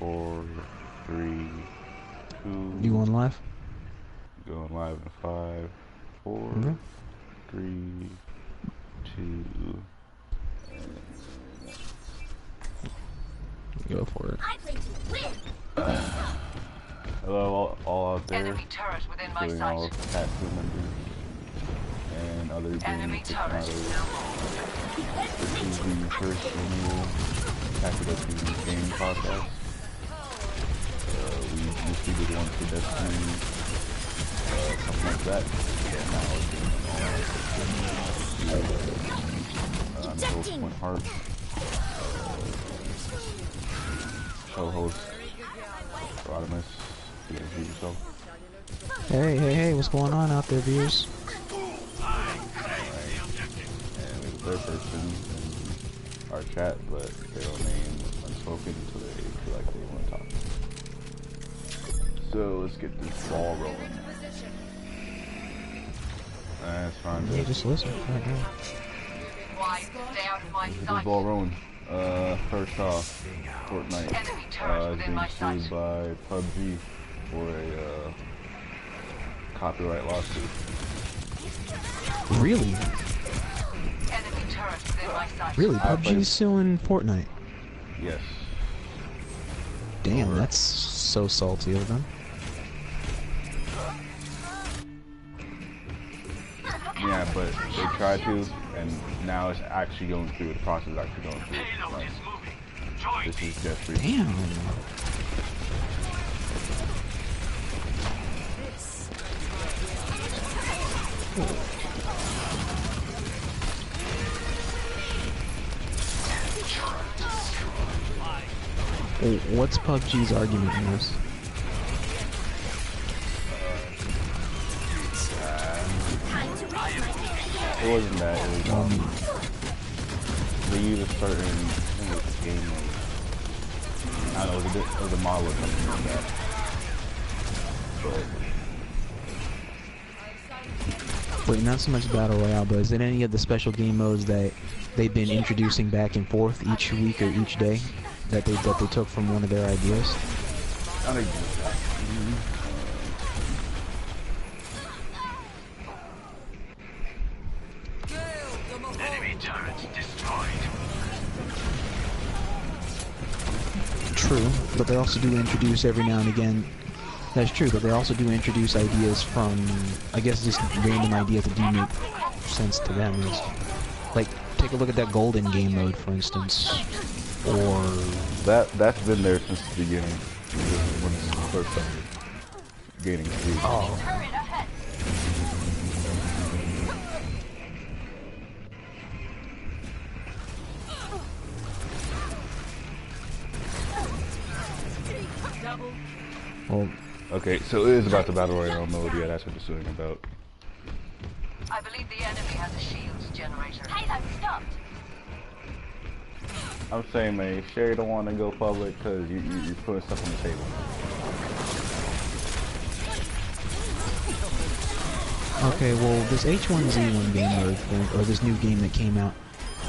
4, 3, 2. You going live? Going live in 5, 4, 3, 2. Go for it. Hello, all out there, Enemy turret within my including all sight. of the T.A.C.T members and other Enemy gaming turret. aficionados. This is the first annual T.A.C.T game podcast. We used to did one for Destiny, something like that. And now we're doing I'm the host, Point Hart. Show host, Rodimus. You can introduce yourself. Hey, what's going on out there, viewers? Alright. And we have a third person in our chat, but they don't name unspoken until they feel like they want to talk. So let's get this ball rolling. That's fine. Yeah, just listen right now. Why? Stay out of my Let's get this sight. ball rolling. First off, Fortnite Enemy turret is within being my sued sight. by PUBG for a copyright lawsuit. Really? Enemy turret within my sight. Really? I played- PUBG's suing Fortnite. Yes. Damn, that's so salty of them. Yeah, but they tried to, and now it's actually going through. The process is actually going through. Like, this is just recent. Damn. What's PUBG's argument in this? It wasn't that. It was they used a certain, I think it was a game mode. I don't know. It was a model or something like that. But Wait, not so much Battle Royale, but is it any of the special game modes that they've been introducing back and forth each week or each day that they took from one of their ideas? I don't think that. Enemy turret destroyed. True, but they also do introduce every now and again. That's true, but they also do introduce ideas from, I guess, just random ideas that do make sense to them. Like, take a look at that golden game mode, for instance, or That's been there since the beginning. When it first started gaining speed. oh, Turret ahead. well, Okay, so it is about the Battle Royale mode. Yeah, that's what it's doing about. I believe the enemy has a shields generator. Payload stopped. I'm saying, man, Sherry don't want to go public because you're putting stuff on the table. okay, well, this H1Z1 game mode, or this new game that came out,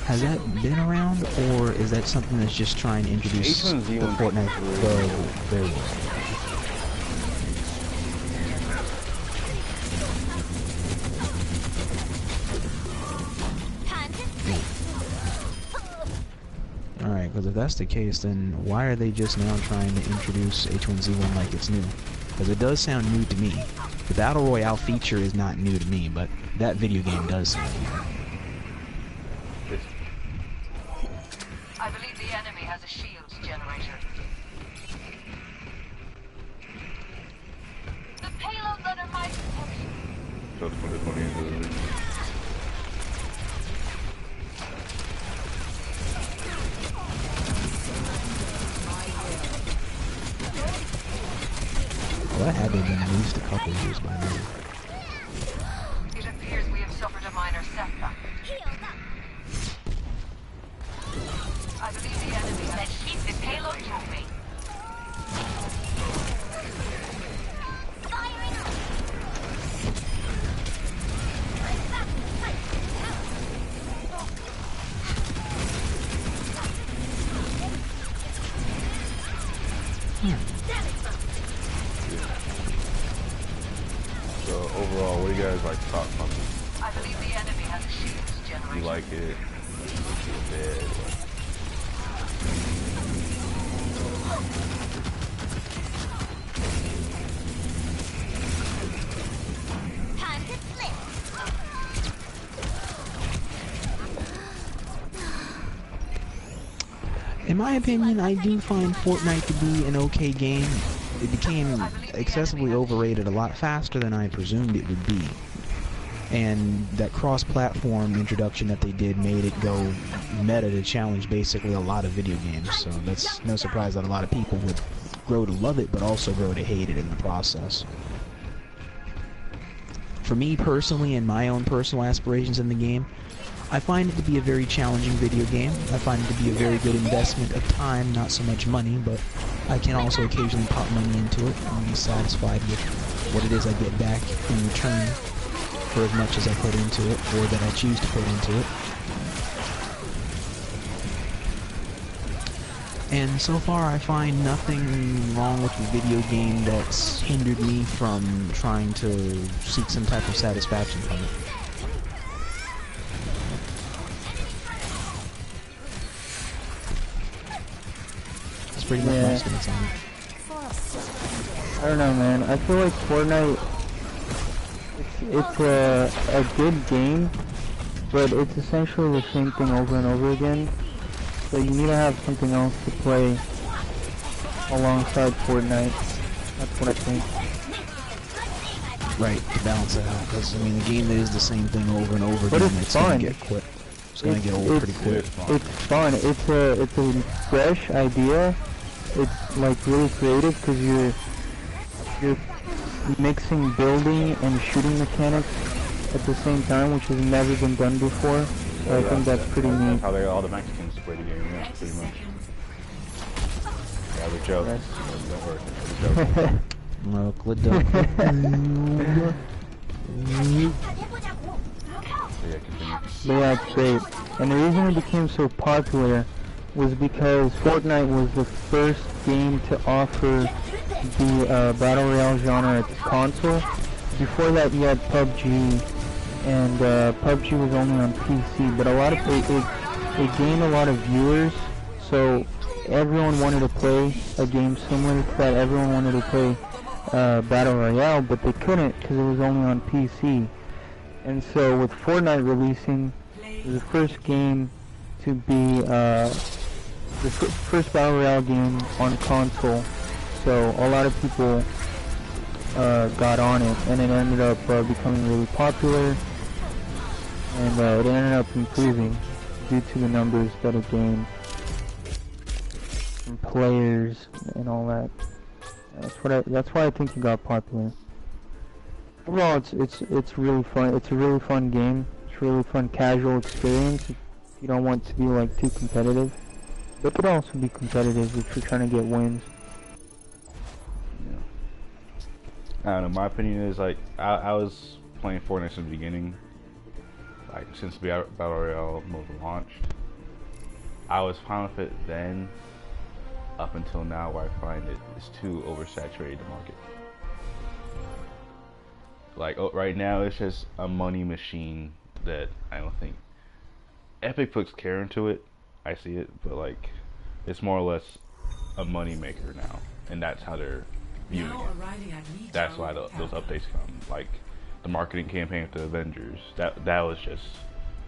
has that been around, or is that something that's just trying to introduce the H1Z1 Fortnite variable? Alright, because if that's the case, then why are they just now trying to introduce H1Z1 like it's new? Because it does sound new to me. The Battle Royale feature is not new to me, but that video game does sound new. I believe the enemy has a shields generator. The payload's under my protection. So let's put this money into the Well, that had to have been at least a couple years by now. It appears we have suffered a minor setback. I believe the enemy has keep the payload moving. So overall, what do you guys like thoughts on this? I believe the enemy has a shields generator. You like it? It's dead. Time to flip. In my opinion, I do find Fortnite to be an okay game. It became excessively overrated a lot faster than I presumed it would be. And that cross-platform introduction that they did made it go meta to challenge basically a lot of video games. So that's no surprise that a lot of people would grow to love it, but also grow to hate it in the process. For me personally, and my own personal aspirations in the game, I find it to be a very challenging video game. I find it to be a very good investment of time, not so much money, but I can also occasionally pop money into it and be satisfied with what it is I get back in return for as much as I put into it, or that I choose to put into it. And so far I find nothing wrong with the video game that's hindered me from trying to seek some type of satisfaction from it. That's pretty much my stance on it. I don't know, man. I feel like Fortnite, it's a good game, but it's essentially the same thing over and over again. So you need to have something else to play alongside Fortnite. That's what I think. Right, to balance it out, because I mean the game that is the same thing over and over But again, it's it's fun. gonna get quick. It's gonna get old pretty quick. It's fun. It's a fresh idea. It's like really creative because you're mixing building and shooting mechanics at the same time, which has never been done before. So I think that's pretty neat. That's how all the Mexicans play the game, yeah, pretty much. Yeah, the joke. Don't worry, the joke. Yeah, continue. But yeah, it's great. And the reason it became so popular was because Fortnite was the first game to offer the Battle Royale genre at the console. Before that you had PUBG, and PUBG was only on PC, but it gained a lot of viewers, so everyone wanted to play a game similar to that. Everyone wanted to play Battle Royale, but they couldn't because it was only on PC. And so with Fortnite releasing, it was the first game to be the first Battle Royale game on console. So a lot of people got on it, and it ended up becoming really popular, and it ended up improving due to the numbers that it gained from players and all that. That's why I think it got popular. Overall, it's really fun. It's a really fun game. It's a really fun casual experience if you don't want to be like too competitive. But it could also be competitive if you're trying to get wins. I don't know, my opinion is like, I was playing Fortnite since the beginning, like since the Battle Royale mode launched. I was fine with it then, up until now where I find it is too oversaturated the market. Like right now it's just a money machine that I don't think Epic puts care into it. I see it, but like it's more or less a money maker now, and that's how they're viewing it. That's why those updates come, like the marketing campaign with the Avengers. That was just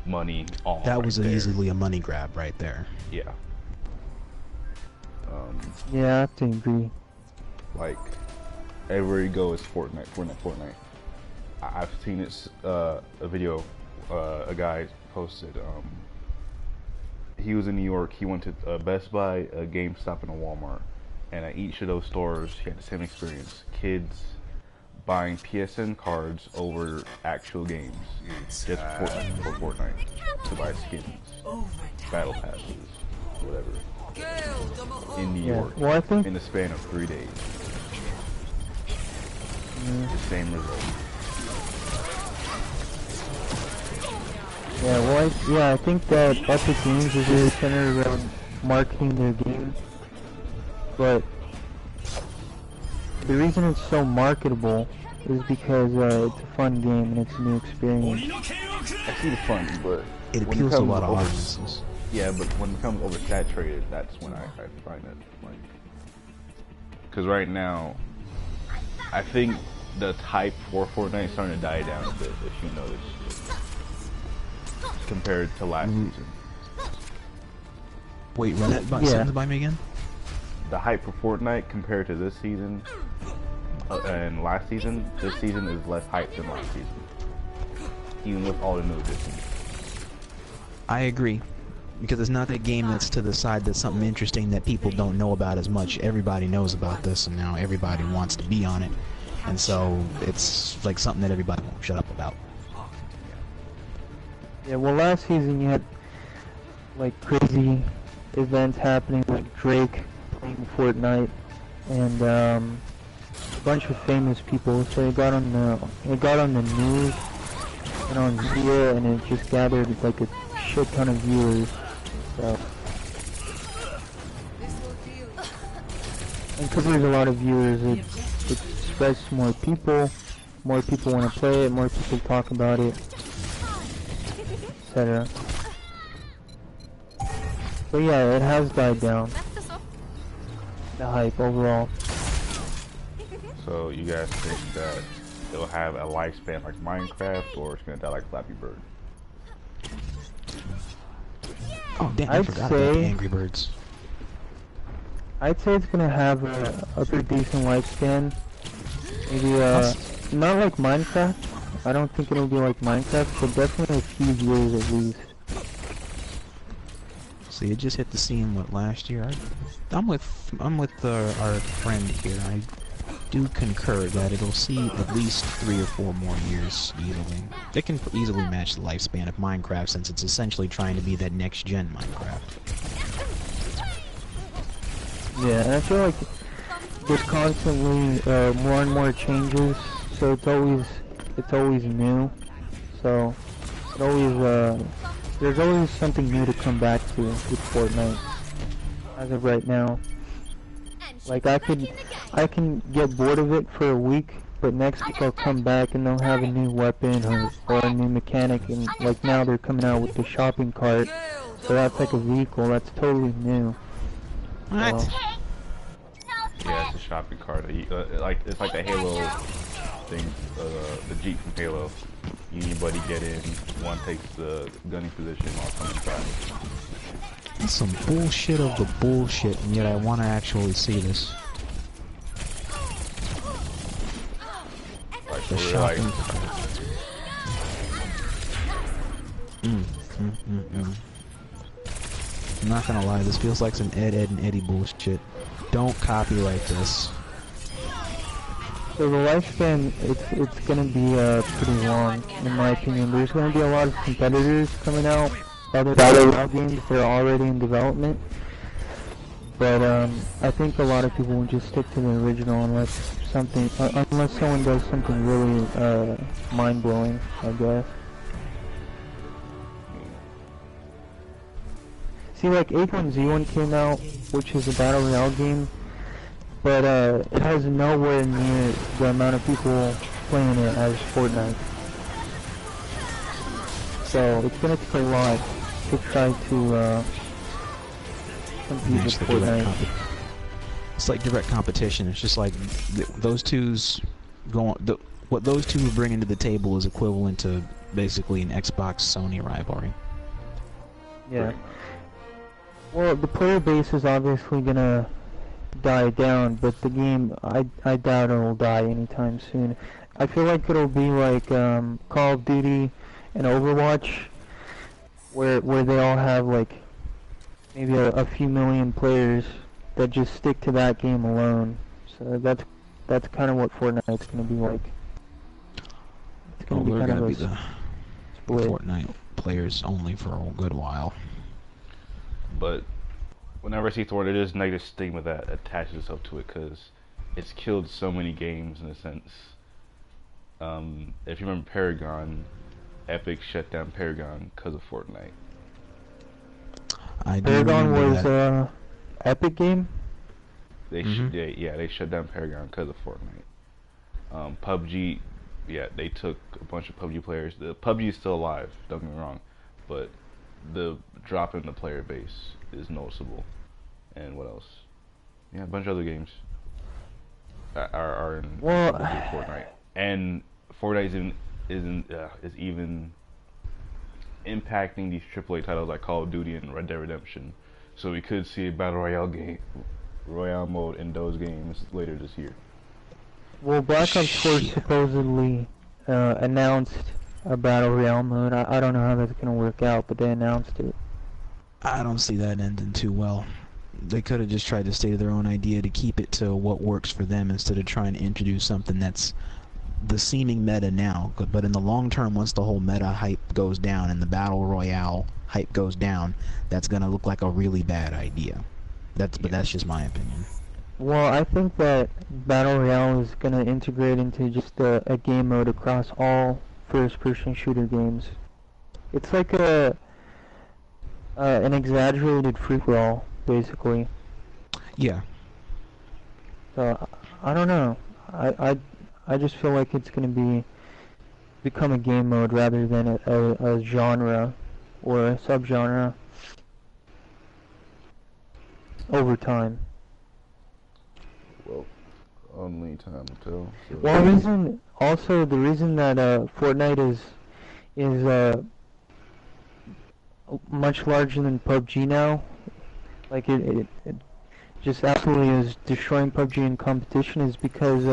money all. That right was there. easily a money grab right there. Yeah. Yeah, I have to agree. Like everywhere you go is Fortnite. I've seen this a video a guy posted. He was in New York. He went to Best Buy, a GameStop, and a Walmart. And at each of those stores, he had the same experience. Kids buying PSN cards over actual games. Just for Fortnite. To buy skins, battle passes, whatever. In New York. Well, I think in the span of 3 days. The same result. Yeah, I think that Epic Games is really centered around marketing their game, but the reason it's so marketable is because it's a fun game and it's a new experience. I see the fun, but It when appeals to a comes lot of over- audiences. Yeah, but when it becomes oversaturated, that's when I find it like. Because right now, I think the hype for Fortnite is starting to die down a bit, if you notice, compared to last season. Wait, run that Yeah. sentence by me again? The hype for Fortnite compared to this season and last season, this season is less hype than last season, even with all the new additions. I agree. Because it's not that game that's to the side that's something interesting that people don't know about as much. Everybody knows about this, and now everybody wants to be on it. And so it's like something that everybody won't shut up about. Yeah, well, last season you had like crazy events happening, like Drake playing Fortnite, and a bunch of famous people. So it got on the news and on Zia, and it just gathered like a shit ton of viewers. So, and because there's a lot of viewers, it spreads to more people want to play it, more people talk about it, etc. But yeah, it has died down, the hype overall. So you guys think that it'll have a lifespan like Minecraft, or it's gonna die like Flappy Bird? Oh damn, I I'd forgot about the say- Angry Birds. I'd say it's gonna have a pretty decent lifespan. Maybe not like Minecraft. I don't think it'll be like Minecraft, but definitely a few years at least. See, it just hit the scene what last year. I'm with our friend here. I do concur that it'll see at least 3 or 4 more years easily. It can easily match the lifespan of Minecraft since it's essentially trying to be that next gen Minecraft. Yeah, and I feel like there's constantly more and more changes, so it's always new. So it always there's always something new to come back to with Fortnite. As of right now, like I can get bored of it for a week, but next week I'll come back and they'll have a new weapon or a new mechanic, and like now they're coming out with the shopping cart, so that's like a vehicle that's totally new. What? So, Yeah, it's a shopping cart. Like it's like the Halo thing, the Jeep from Halo. Anybody get in, one takes the gunning position while someone inside. That's some bullshit of the bullshit, and yet I want to actually see this. Like The so we're like, shopping cart. I'm not gonna lie, this feels like some Ed, and Eddie bullshit. Don't copyright this. So the lifespan, it's gonna be pretty long, in my opinion. There's gonna be a lot of competitors coming out, other battle games that are already in development. But I think a lot of people will just stick to the original unless someone does something really mind blowing, I guess. See, like H1Z1 came out, which is a battle royale game, but it has nowhere near the amount of people playing it as Fortnite. So it's gonna take a lot to try to compete with Match the direct Fortnite. It's like direct competition. It's just like those two's what those two are bringing to the table is equivalent to basically an Xbox-Sony rivalry. Yeah. Well, the player base is obviously gonna die down, but the game, I doubt it'll die anytime soon. I feel like it'll be like Call of Duty and Overwatch, where they all have like maybe a few million players that just stick to that game alone. So that's kind of what Fortnite's gonna be like. It's gonna Well, be they're kind gonna of be a the split. Fortnite players only for a good while. but whenever I see Fortnite, there's a negative stigma that attaches itself to it because it's killed so many games in a sense. If you remember Paragon, Epic shut down Paragon because of Fortnite. I do Paragon remember was that. Epic game. They shut down Paragon because of Fortnite. PUBG, yeah, they took a bunch of PUBG players. The PUBG is still alive, don't get me wrong, but the drop in the player base is noticeable. And what else? Yeah, a bunch of other games are in Fortnite, and Fortnite is even impacting these AAA titles like Call of Duty and Red Dead Redemption. So we could see a battle royale mode in those games later this year. Well, Black Ops 4 supposedly announced a battle royale mode. I don't know how that's gonna work out, but they announced it. I don't see that ending too well. They could have just tried to stay to their own idea to keep it to what works for them instead of trying to introduce something that's the seeming meta now. But in the long term, once the whole meta hype goes down and the battle royale hype goes down, that's gonna look like a really bad idea. But that's just my opinion. Well, I think that battle royale is gonna integrate into just a game mode across all first-person shooter games. It's like an exaggerated free-for-all, basically. Yeah. So I don't know. I just feel like it's gonna become a game mode rather than a genre or a subgenre over time. Well, only time will tell. So. Well, the reason that Fortnite is much larger than PUBG now, like it just absolutely is destroying PUBG in competition, is because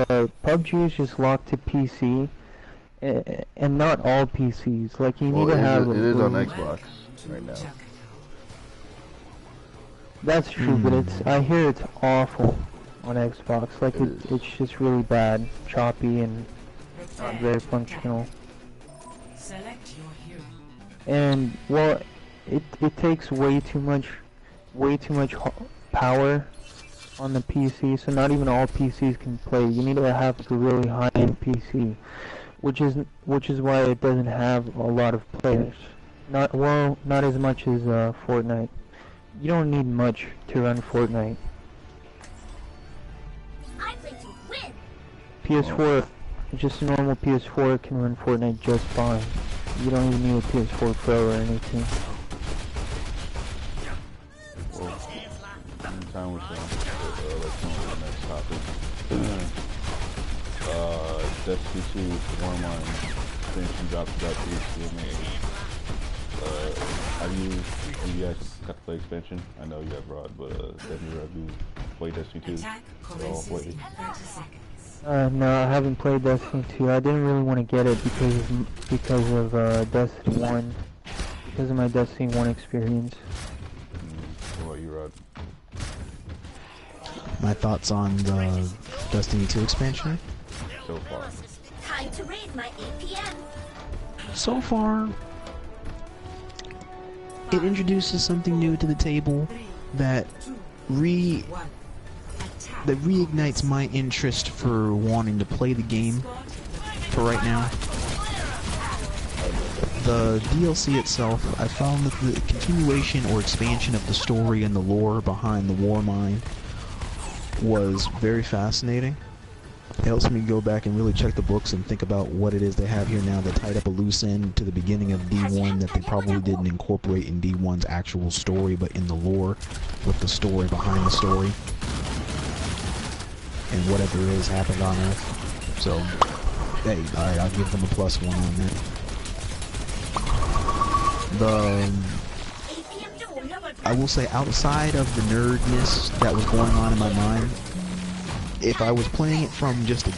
PUBG is just locked to PC, and not all PCs. Like you need to have. It is on Xbox right now. That's true, but I hear it's awful on Xbox. Like it's just really bad, choppy, and not very functional. Select your hero. And well, it takes way too much power on the PC, so not even all PCs can play. You need to have a really high-end PC, which is why it doesn't have a lot of players. Not as much as Fortnite. You don't need much to run Fortnite. I play to win. PS4, just a normal PS4 can run Fortnite just fine. You don't even need a PS4 Pro or anything. Well, time was let's move to the next topic. Destiny 2 Warmind extension dropped about made. Have you guys got to play expansion? I know you have, Rod, but definitely have you played Destiny 2? No, I haven't played Destiny 2. I didn't really want to get it because of Destiny 1, because of my Destiny 1 experience. What about you, Rod? My thoughts on the Destiny 2 expansion? So far. Time to raise my APM. So far, it introduces something new to the table that reignites my interest for wanting to play the game for right now. The DLC itself, I found that the continuation or expansion of the story and the lore behind the Warmind was very fascinating. It helps me go back and really check the books and think about what it is they have here now. They tied up a loose end to the beginning of D1 that they probably didn't incorporate in D1's actual story, but in the lore, with the story behind the story. And whatever it is happened on Earth. So, hey, alright, I'll give them a +1 on that. I will say, outside of the nerdness that was going on in my mind, if I was playing it from just a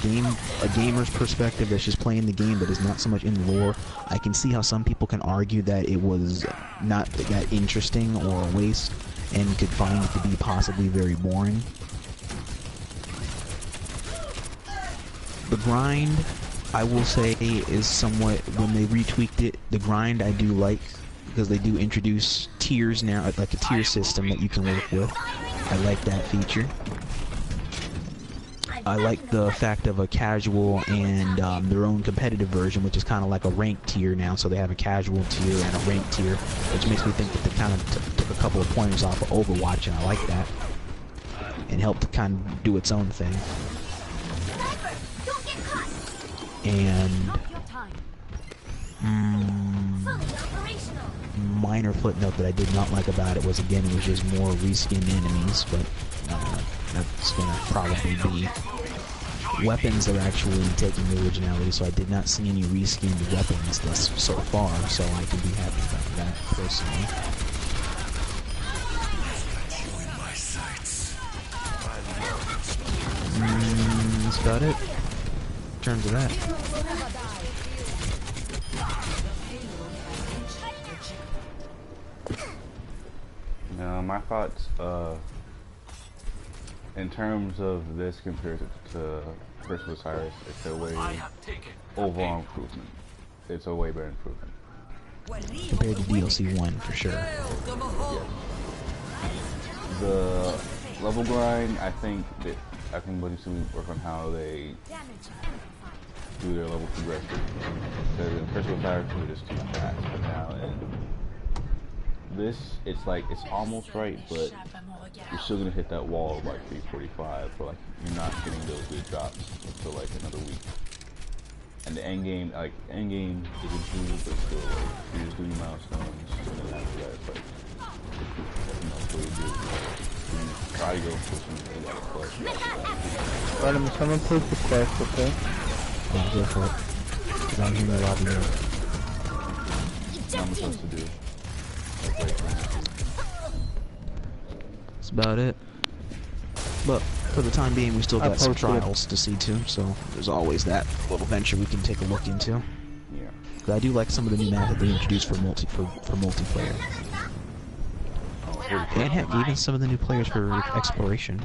gamer's perspective that's just playing the game but is not so much in the lore, I can see how some people can argue that it was not that interesting or a waste and could find it to be possibly very boring. The grind, I will say, is somewhat, when they retweaked it, the grind I do like, because they do introduce tiers now, like a tier system that you can work with. I like that feature. I like the fact of a casual and their own competitive version, which is kind of like a ranked tier now. So they have a casual tier and a ranked tier, which makes me think that they kind of took a couple of pointers off of Overwatch, and I like that. and helped kind of do its own thing. Sniper, don't get caught. And Fully operational. minor footnote that I did not like about it was, again, it was just more reskinned enemies, but that's gonna probably be weapons that are actually taking the originality, so I did not see any reskinned weapons so far, so I can be happy about that, personally. That's about it. In terms of that. Now, my thoughts, in terms of this compared to Curse of Osiris, it's a way overall improvement. It's a way better improvement. Compared to DLC 1, for sure. Yes. The level grind, I think we'll need to work on how they do their level progression. Because in Terrestrials it is too fast for now, and this, it's almost right, but you're still gonna hit that wall of like 345, so like you're not getting those good drops for like another week. And the end game, is improved, but still like you're just doing milestones, and then after that it's like what you do. Try to go for something like quest. Rodimus, someone take the quest, okay? Yeah, go for it. Because I'm here in the lobby now. Not much else to do. That's about it. But for the time being, we still got some trials to see too, so there's always that little venture we can take a look into. Yeah. But I do like some of the new maps that they introduced for multiplayer. And heck, even some of the new players for exploration.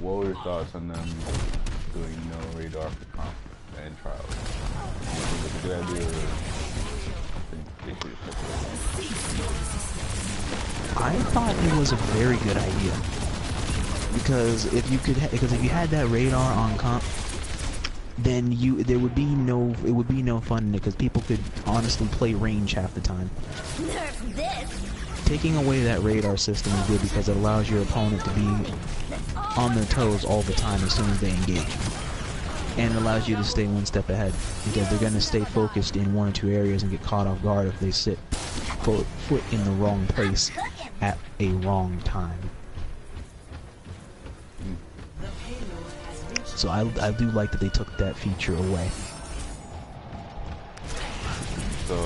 What were your thoughts on them doing no radar for comp and trials? Was it a good idea, or they should have I thought it was a very good idea, because if you had that radar on comp, then it would be no fun in it, because people could honestly play range half the time. Nerf this. Taking away that radar system is good because it allows your opponent to be on their toes all the time as soon as they engage. And it allows you to stay one step ahead, because they're going to stay focused in one or two areas and get caught off guard if they sit foot in the wrong place at a wrong time. So I do like that they took that feature away. So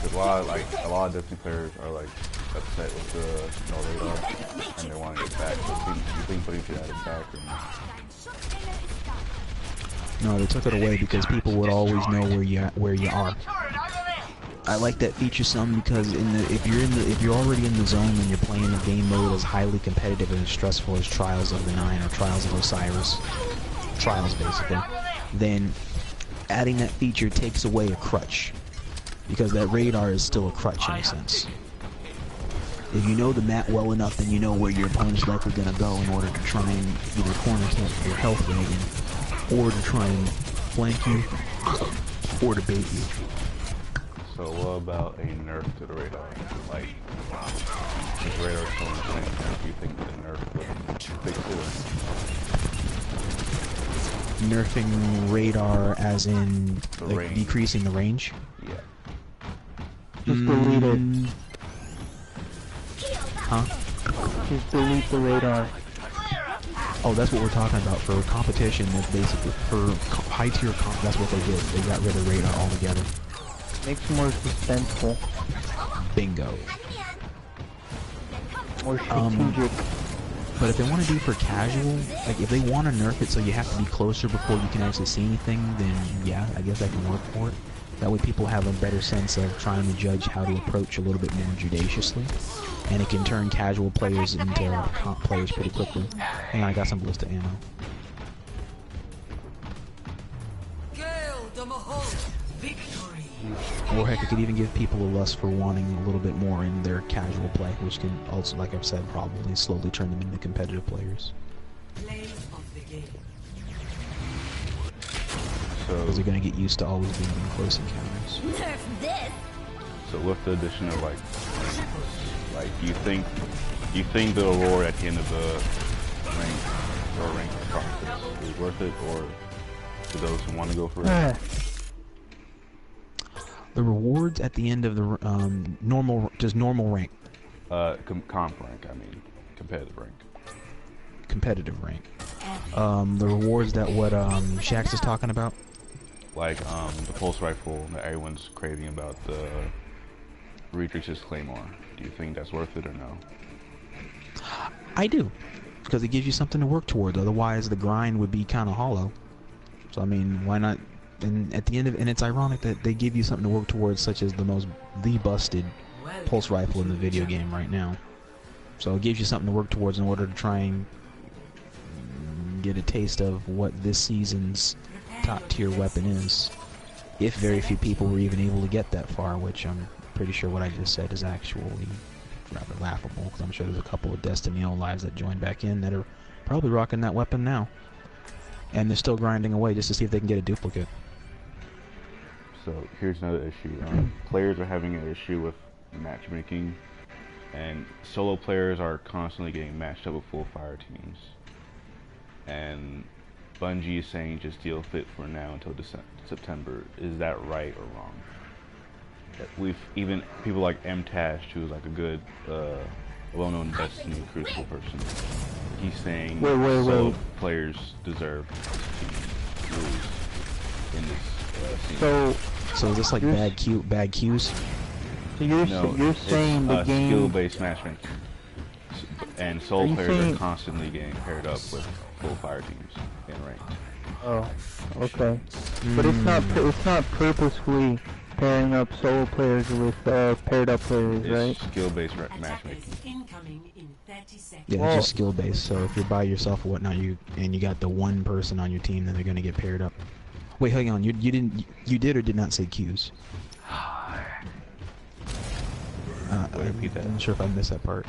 a lot of Destiny players are like upset with the no radar, and they want to get back. So you think putting it back or not? No, they took it away because people would always know where you are. I like that feature some because if you're already in the zone and you're playing a game mode as highly competitive and as stressful as Trials of the Nine or Trials of Osiris, Trials basically, then adding that feature takes away a crutch, because that radar is still a crutch in a sense. If you know the map well enough, then you know where your opponent's likely going to go in order to try and either corner camp your health wagon, or to try and flank you, or to bait you. So what about a nerf to the radar? Like, if the radar is so insane, do you think the nerf would fix it? Nerfing radar as in like, decreasing the range? Yeah. Just delete it. Huh? Just delete the radar. Oh, that's what we're talking about. For competition, that's basically for high tier comp. That's what they did. They got rid of radar altogether. Makes more suspenseful. Bingo. More strategic. But if they want to do for casual, like if they want to nerf it so you have to be closer before you can actually see anything, then yeah, I guess that can work for it. That way people have a better sense of trying to judge how to approach a little bit more judiciously. And it can turn casual players into comp players pretty quickly. Hang on, I got some ballista ammo. Or heck, it could even give people a lust for wanting a little bit more in their casual play, which can also, like I've said, probably slowly turn them into competitive players. Because they're going to get used to always being in close encounters. Nerf this. So with the addition of like Like, do you think the reward at the end of the rank process is worth it, or to those who want to go for it? The rewards at the end of the normal rank. Comp rank, I mean, competitive rank. Competitive rank. The rewards that what Shax is talking about. Like the pulse rifle that everyone's craving about, the Rodimus Claymore. Do you think that's worth it or no? I do, because it gives you something to work towards. Otherwise, the grind would be kind of hollow. So I mean, why not? And at the end of, and it's ironic that they give you something to work towards, such as the busted pulse rifle in the video game right now. So it gives you something to work towards in order to try and get a taste of what this season's top tier weapon is. If very few people were even able to get that far, which I'm pretty sure what I just said is actually rather laughable, because I'm sure there's a couple of Destiny lives that joined back in that are probably rocking that weapon now. And they're still grinding away just to see if they can get a duplicate. So here's another issue. Players are having an issue with matchmaking, and solo players are constantly getting matched up with full fire teams. And Bungie is saying just deal fit for now until September. Is that right or wrong? We've even people like T.A.C.T, who's like a good, well-known Destiny Crucible person. He's saying solo players deserve to lose in this season. So is this like bad cues? So you're saying the game skill-based matchmaking, and solo players are constantly getting paired up with full fire teams in ranked. Oh, okay. But it's not purposefully pairing up solo players with paired up players, right? It's skill-based matchmaking. Yeah, it's just skill-based. So if you're by yourself or whatnot, you got the one person on your team, then they're gonna get paired up. Wait, hang on. You did or did not say cues? I'm not sure if I missed that part.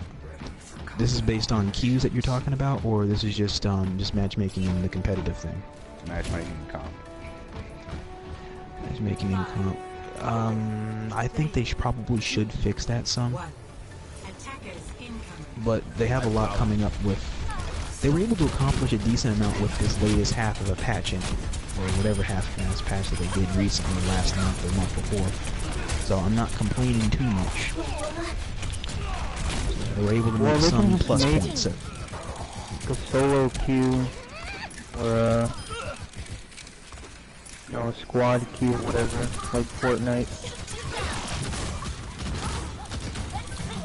This is based on cues that you're talking about, or this is just matchmaking in the competitive thing? Matchmaking in comp. Matchmaking in comp. I think they probably should fix that some. But they have a lot coming up with... They were able to accomplish a decent amount with this latest half of a patch, or whatever half-ass patch that they did recently, last month or the month before. So I'm not complaining too much. They were able to make some plus points. A solo queue, or a squad queue, whatever, like Fortnite.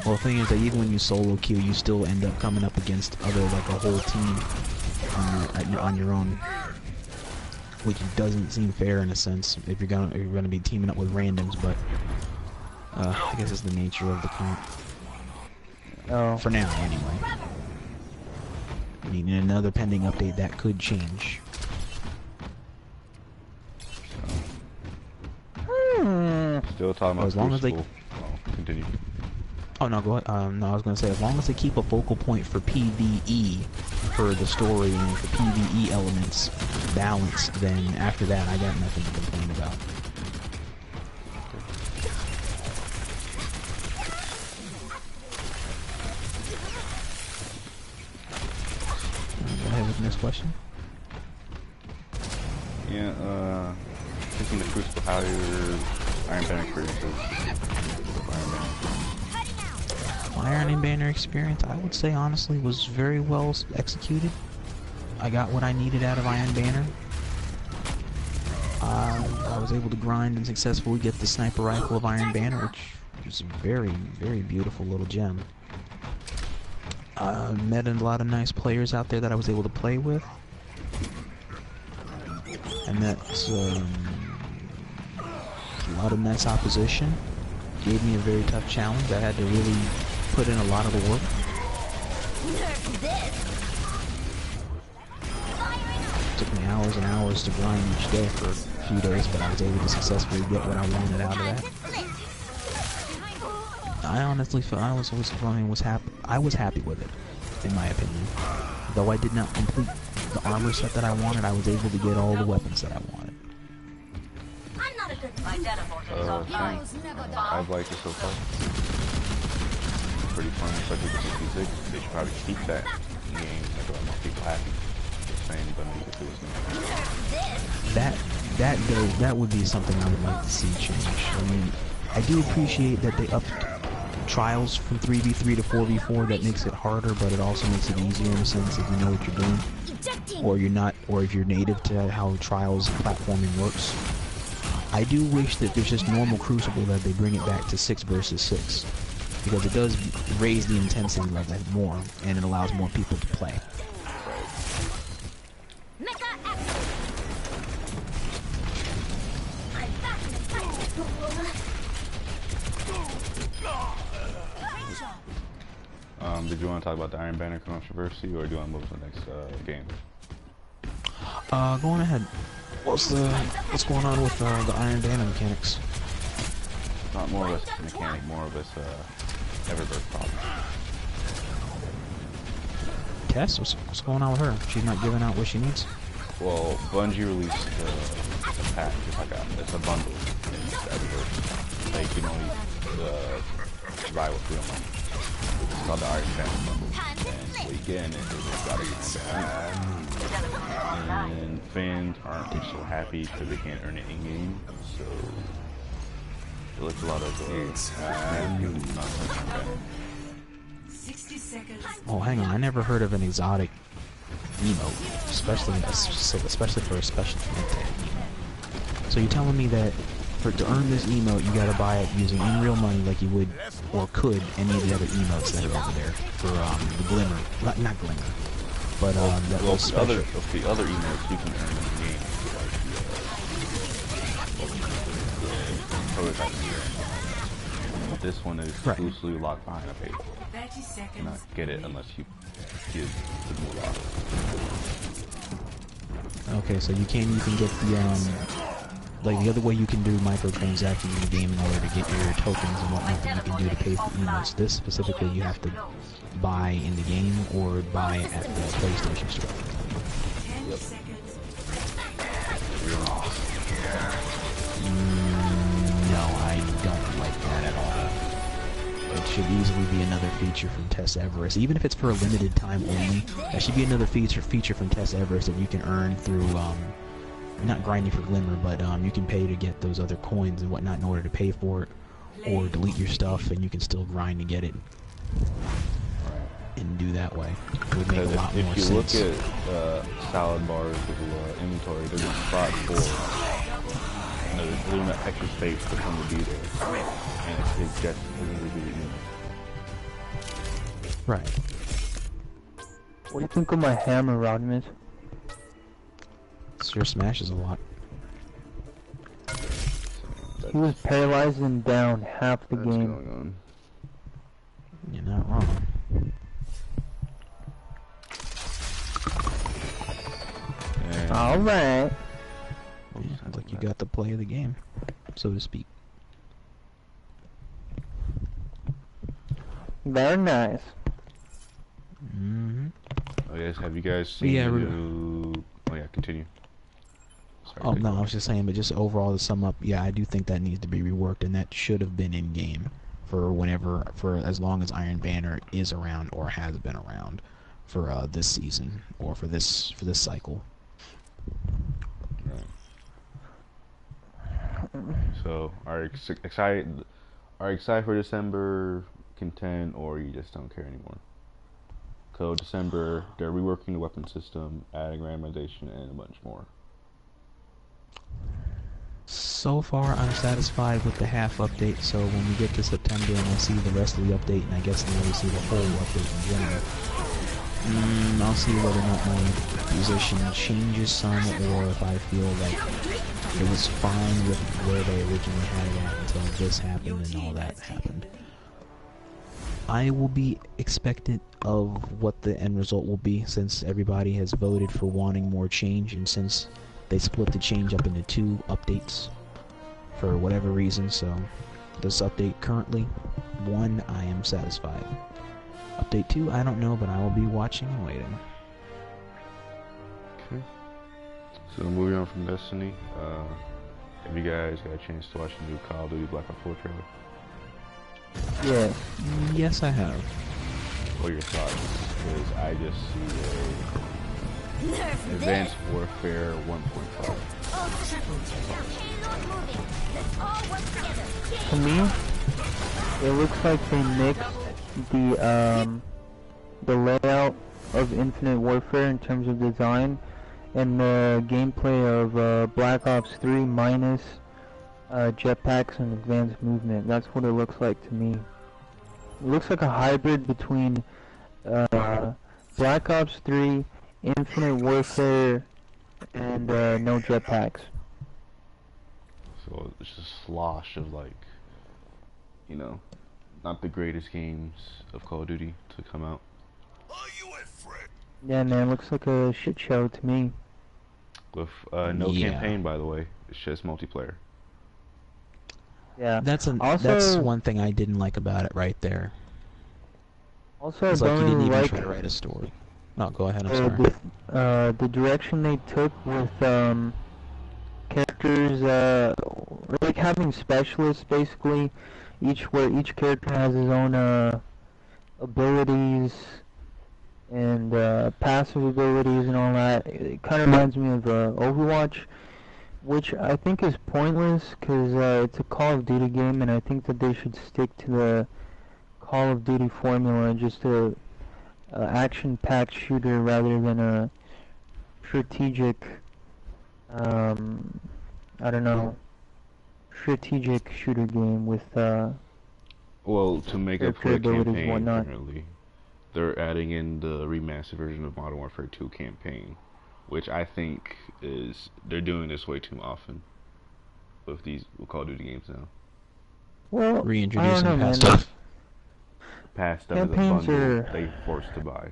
Well, the thing is that even when you solo queue, you still end up coming up against like a whole team on your own, which doesn't seem fair in a sense if you're gonna be teaming up with randoms. But I guess it's the nature of the comp. Oh. For now, anyway. I mean, in another pending update, that could change. Still talking about as long as they... continue. Oh, no, go ahead. No, I was going to say, as long as they keep a focal point for PvE, for the story, and for PvE elements balanced, then after that, I got nothing to complain about. Go ahead with the next question. Yeah, thinking the Crucible, how your Iron Banner experiences. My Iron Banner experience, I would say honestly, was very well executed. I got what I needed out of Iron Banner. I was able to grind and successfully get the sniper rifle of Iron Banner, which is a very, very beautiful little gem. Met a lot of nice players out there that I was able to play with. I met a lot of nice opposition. Gave me a very tough challenge. I had to really put in a lot of the work. It took me hours and hours to grind each day for a few days, but I was able to successfully get what I wanted out of that. I honestly felt I was happy with it, in my opinion. Though I did not complete the armor set that I wanted, I was able to get all the weapons that I wanted. I've liked it so far. pretty fun, especially with 66. They should probably keep that game, like a lot more people happy. Just saying, but make it this That would be something I would like to see change. I mean, I do appreciate that they upped trials from 3v3 to 4v4. That makes it harder, but it also makes it easier in a sense if you know what you're doing, or you're not, or if you're native to how trials platforming works. I do wish that there's just normal Crucible that they bring it back to 6 versus 6, because it does raise the intensity level more, and it allows more people to play. Did you want to talk about the Iron Banner controversy, or do you want to move to the next game? Go on ahead. What's going on with the Iron Banner mechanics? Not more of a mechanic, more of a Everbird problem. Tess, what's going on with her? She's not giving out what she needs? Well, Bungie released a pack, it's a bundle. It's Everbird. They can only buy with real money. It's called the Iron Banner bundle. And what you get in it is exotic and fans aren't so happy because they can't earn it in game. So it looks a lot of 60 seconds. Oh, hang on. I never heard of an exotic emote, especially for a special event. So you're telling me that to earn this emote, you gotta buy it using in real money like you would, or could, any of the other emotes that are over there for the Glimmer, not Glimmer, but that was special. The other emotes you can earn in the game, like prototype here. This one is exclusively locked behind a page. 30 seconds. You cannot get it unless you give the move off. Okay, so you can get the like the other way you can do microtransactions in the game in order to get your tokens and whatnot that you can do to pay for emotes. This specifically you have to buy in the game or buy at the PlayStation Store. 10 seconds. No, I don't like that at all. It should easily be another feature from T.A.C.T, even if it's for a limited time only. That should be another feature from T.A.C.T that you can earn through not grinding for Glimmer, but you can pay to get those other coins and whatnot in order to pay for it, or delete your stuff and you can still grind to get it and do that way. It would make a lot more sense. If you look at salad bars with inventory, there's a spot for there's an extra space for someone to be there, and it just doesn't really do it. Right. What do you think of my hammer, Rodimus? Sure smashes a lot. He was paralyzed and down half the game. Going on. You're not wrong. Alright. Sounds like you got the play of the game, so to speak. Very nice. Mm-hmm. Oh yes, have you guys seen the new... Oh yeah, continue. Sorry, oh no, I was just saying, but just overall to sum up, yeah, I do think that needs to be reworked, and that should have been in game for as long as Iron Banner is around or has been around for this season or for this cycle. So, are you excited for December content, or you just don't care anymore? So December, they're reworking the weapon system, adding randomization, and a bunch more. So far, I'm satisfied with the half update, so when we get to September and I see the rest of the update, and I guess then we see the whole update in general, I'll see whether or not my position changes some, or if I feel like it was fine with where they originally had it at until this happened and all that happened. I will be expectant of what the end result will be, since everybody has voted for wanting more change, and since they split the change up into 2 updates for whatever reason. So this update currently 1, I am satisfied. Update 2, I don't know, but I will be watching and waiting. Okay. So moving on from Destiny, have you guys got a chance to watch the new Call of Duty Black Ops 4 trailer? Yeah. Yes, I have. What are your thoughts? Because I just see Nerf a Advanced Warfare 1.5. Payload moving. Let's all work together. To me, it looks like they mixed the layout of Infinite Warfare in terms of design and the gameplay of Black Ops 3 minus jetpacks and advanced movement. That's what it looks like to me. It looks like a hybrid between Black Ops 3, Infinite Warfare, and no jetpacks. So it's just a slosh of, like, you know, not the greatest games of Call of Duty to come out. Yeah, man, looks like a shit show to me. With no campaign, by the way. It's just multiplayer. Yeah. That's Also, one thing I didn't like about it right there. Also, It's I like you don't didn't really even like try to write a story. No, go ahead, I'm sorry. the direction they took with characters, like having specialists basically, where each character has his own abilities and passive abilities and all that. It kind of reminds me of Overwatch, which I think is pointless because it's a Call of Duty game, and I think that they should stick to the Call of Duty formula, just a action-packed shooter rather than a strategic, I don't know, strategic shooter game with Well, to make up for the abilities and campaign, whatnot. apparently, they're adding in the remastered version of Modern Warfare 2 campaign, which I think they're doing this way too often with these Call of Duty games now. Well, I don't Reintroducing know, man. past stuff. Past stuff is a Campaigns bundle are- they forced to buy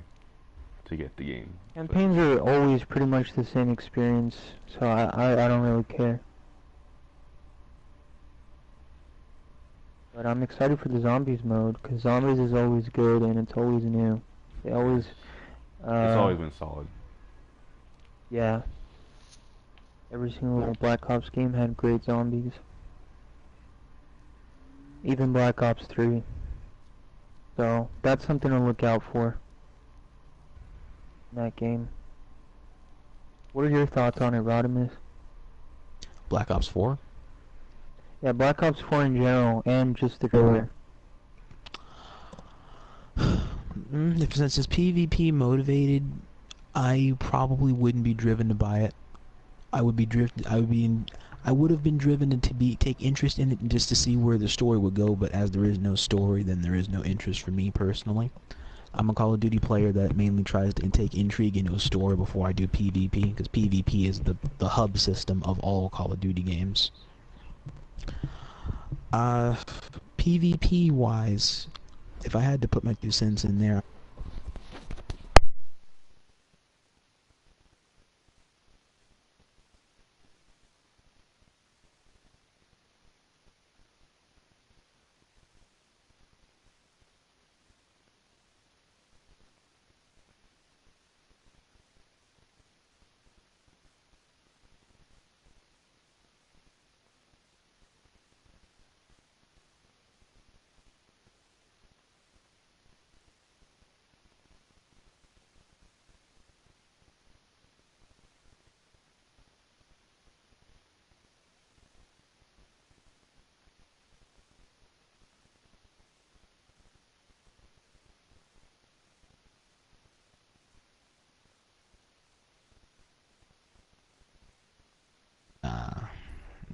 to get the game. Campaigns are always pretty much the same experience, so I don't really care. But I'm excited for the zombies mode, because zombies is always good and it's always new. They always, It's always been solid. yeah. Every single Black Ops game had great zombies. Even Black Ops 3. So, that's something to look out for in that game. What are your thoughts on it, Rodimus? Black Ops 4? Yeah, Black Ops 4 in general, and just the trailer. Since it's PvP motivated, I probably wouldn't be driven to buy it. I would have been driven to take interest in it just to see where the story would go, but as there is no story, then there is no interest for me personally. I'm a Call of Duty player that mainly tries to take intrigue into a story before I do PvP, because PvP is the hub system of all Call of Duty games. PvP wise, if I had to put my 2 cents in there,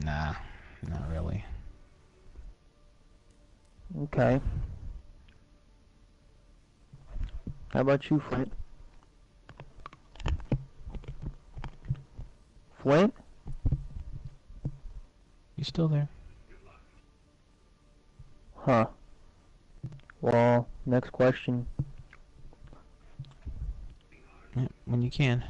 nah, not really. Okay. How about you, Flint? Flint? You still there? Huh. Well, next question. Yeah, when you can.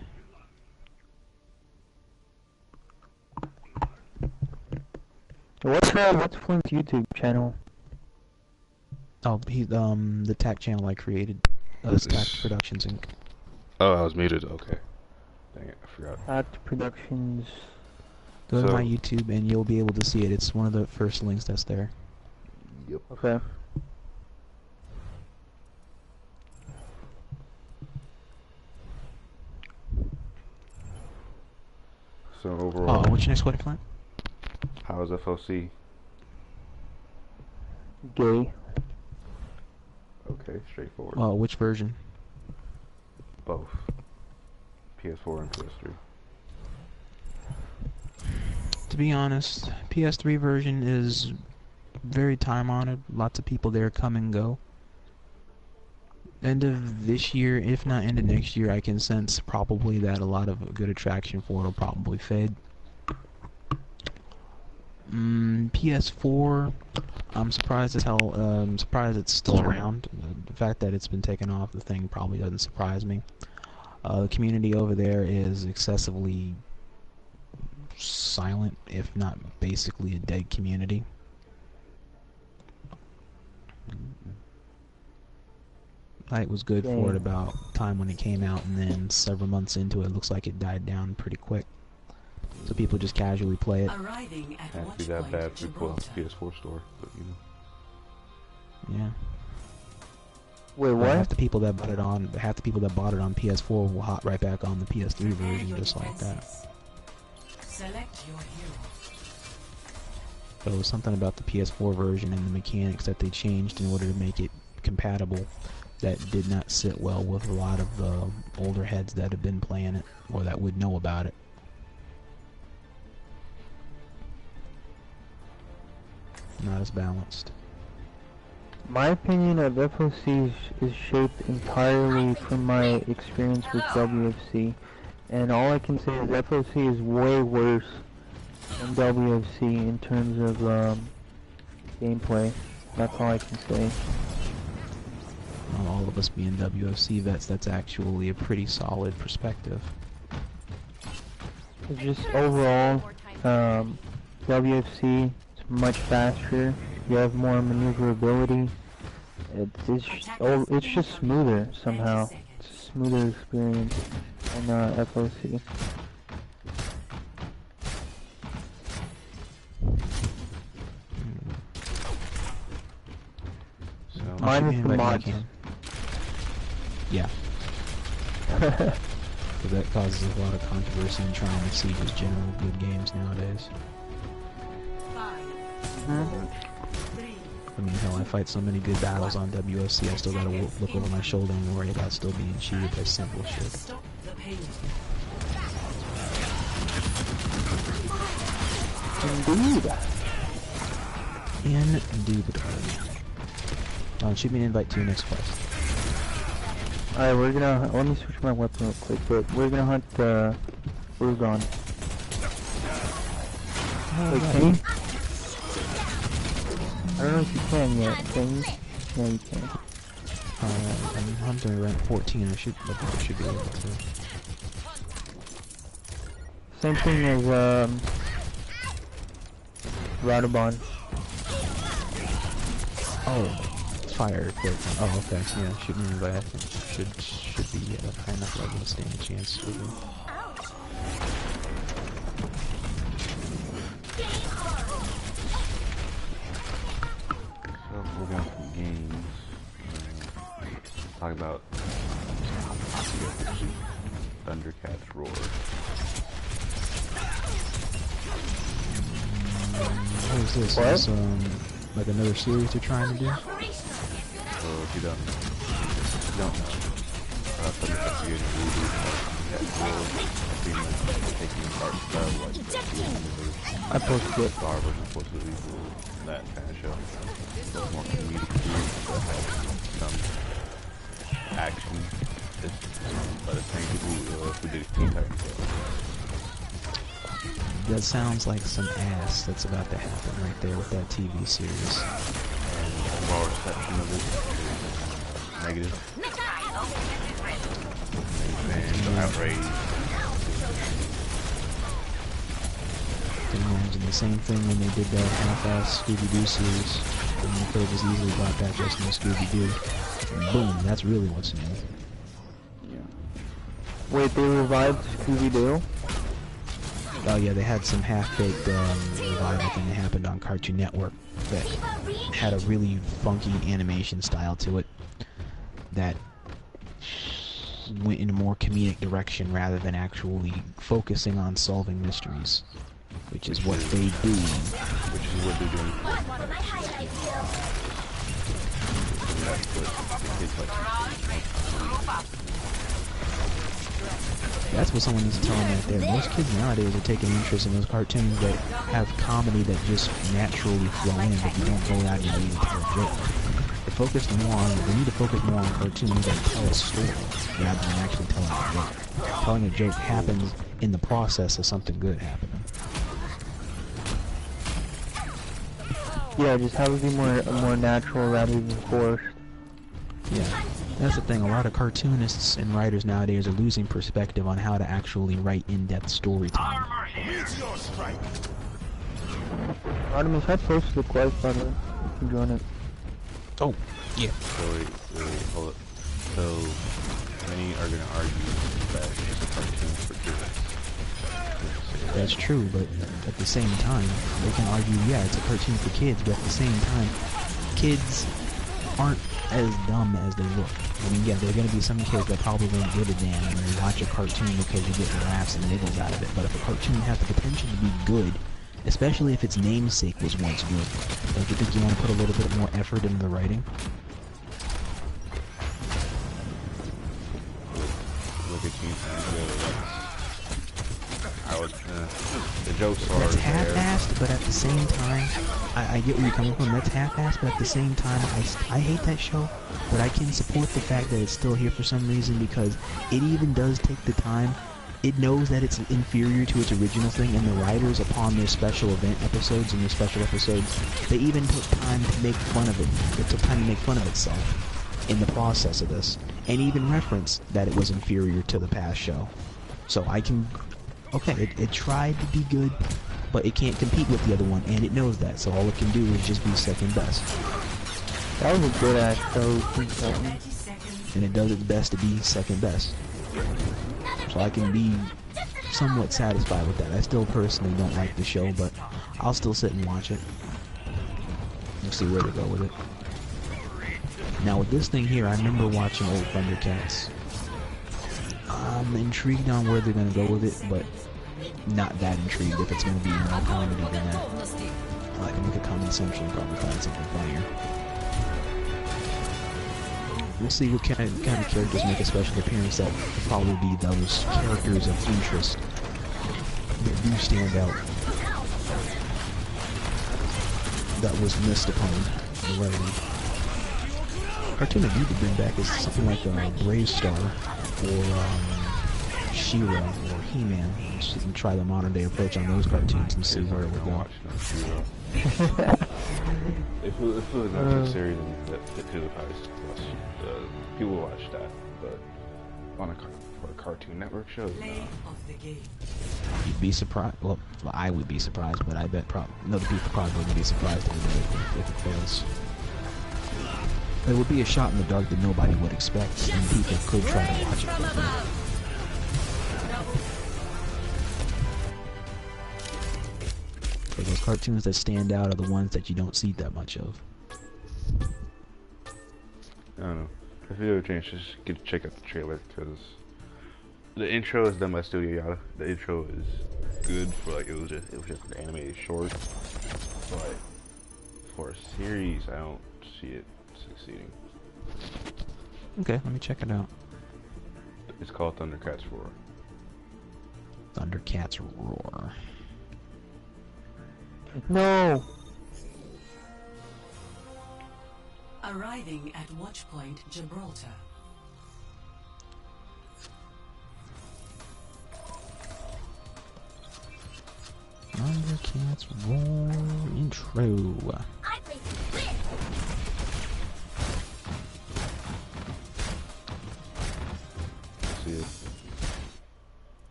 What's Flint's YouTube channel? Oh, the T.A.C.T channel I created. T.A.C.T Productions Inc. Oh, I was muted. Okay. Dang it, I forgot. T.A.C.T Productions. Go to So- my YouTube and you'll be able to see it. It's one of the first links that's there. Yep. Okay. So overall, what's your next question, Clint? how is FOC? Gay. Okay, straightforward. Which version? Both. PS4 and PS3. To be honest, PS3 version is very time-honored. Lots of people there come and go. End of this year, if not end of next year, I can sense probably that a lot of good attraction for it will probably fade. PS4, I'm surprised as hell. I'm surprised it's still around. The fact that it's been taken off the thing probably doesn't surprise me. The community over there is excessively silent, if not basically a dead community. It was good for it about time when it came out, and then several months into it, looks like it died down pretty quick. So people just casually play it. Arriving at Can't be that bad if you pull out the PS4 store, but you know. Yeah. Wait, But what? half the people that bought it on PS4 will hop right back on the PS3 version just like that. Select your hero. But it was something about the PS4 version and the mechanics that they changed in order to make it compatible that did not sit well with a lot of the older heads that have been playing it or that would know about it. Not as balanced. My opinion of FOC is shaped entirely from my experience with WFC, and all I can say is FOC is way worse than WFC in terms of gameplay. That's all I can say. Well, all of us being WFC vets, that's actually a pretty solid perspective. It's just overall, WFC is much faster. You have more maneuverability. It's just smoother somehow. It's a smoother experience on FOC. Minus the mods. Yeah. But that causes a lot of controversy in trying to see just general good games nowadays. 5, 3, I mean, hell, I fight so many good battles on WFC, I still gotta look over my shoulder and worry about still being cheated by simple shit. stop the pain. Indeed. Indubitably. Shoot me an invite to your next quest. Alright, we're gonna, let me switch my weapon real quick, but we're gonna hunt, Arghanarg. Wait, can you? I don't know if you can yet, can you? Yeah, you can. I'm hunting rank 14, I should be able to. Same thing as, Rodimus. Oh. Fire equipment. Oh, okay. Yeah, shoot me anybody. I think should be at a high enough level to stand a chance to do. So we're going through games. Talk about Thundercats Roar. What is this? What? Is this, like another series they're trying to do? So if you don't know, Thundercats are getting Thundercats Roar. Pretty much taking apart like I posted it. Star versus Force of Evil, that kind of show. So more comedic that has some action. It's by the same people who did Teen Titans. That sounds like some ass that's about to happen right there with that TV series. And overall reception of it is negative. Fans are outraged. I can imagine the same thing when they did that half-ass Scooby-Doo series. And you could have just easily brought back just new Scooby-Doo. And boom, that's really what's new. Wait, they revived Scooby-Doo? Oh yeah, they had some half-baked revival thing that happened on Cartoon Network that had a really funky animation style to it that went in a more comedic direction rather than actually focusing on solving mysteries, which is what they do. Which is what they're doing. One of my highlights, That's what someone needs to tell them right there. Most kids nowadays are taking interest in those cartoons that have comedy that just naturally flow in, but you don't go out and really tell a joke. They need to focus more on cartoons that tell a story rather than actually telling a joke. Telling a joke happens in the process of something good happening. Yeah, just have it be more natural rather than forced. Yeah, that's the thing. A lot of cartoonists and writers nowadays are losing perspective on how to actually write in-depth storytelling. Rodimus, I posted the quest, by the way. You can join it. Oh, yeah. So wait, hold up. So many are gonna argue that it's a cartoon for kids. That's true, but at the same time, they can argue, yeah, it's a cartoon for kids, but at the same time, kids aren't as dumb as they look. I mean, yeah, there are going to be some kids that probably won't give a damn and they watch a cartoon because you get laughs and giggles out of it, but if a cartoon has the potential to be good, especially if its namesake was once good, don't you think you want to put a little bit more effort into the writing? Look at Teen Titans. I would, the jokes are That's there. half-assed, but at the same time, I get where you're coming from. That's half-assed, but at the same time, I hate that show, but I can support the fact that it's still here for some reason because it even does take the time. It knows that it's inferior to its original thing, and the writers, upon their special event episodes and their special episodes, they even took time to make fun of it. It took time to make fun of itself in the process of this, and even reference that it was inferior to the past show. So I can... Okay, it tried to be good, but it can't compete with the other one, and it knows that, so all it can do is just be second best. That was a good ass show. And it does its best to be second best. So I can be somewhat satisfied with that. I still personally don't like the show, but I'll still sit and watch it. We'll see where they go with it. Now with this thing here, I remember watching old Thundercats. I'm intrigued on where they're going to go with it, but not that intrigued if it's going to be more comedy than that. I can look at Comedy Central and probably find something funnier. We'll see what kind of characters make a special appearance that will probably be those characters of interest that do stand out. That was missed upon the writing. Cartoon I need to bring back is something like Brave Star or She-Ra or He-Man. Just try the modern day approach on those cartoons and see where it would go. If it was not a series that fit to the past, people watch that, but on a Cartoon Network show, no. You'd be surprised. Well, I would be surprised, but I bet other people probably wouldn't be surprised if it fails. It would be a shot in the dark that nobody would expect, and people could try to watch it for free. So those cartoons that stand out are the ones that you don't see that much of. I don't know. If you have a chance, just check out the trailer, because the intro is done by Studio Yada. The intro is good for it was just an animated short, but for a series, I don't see it succeeding. Okay, let me check it out. It's called Thundercats Roar. Thundercats Roar. No! Arriving at Watchpoint Gibraltar. Thundercats Roar intro. I think this. See it?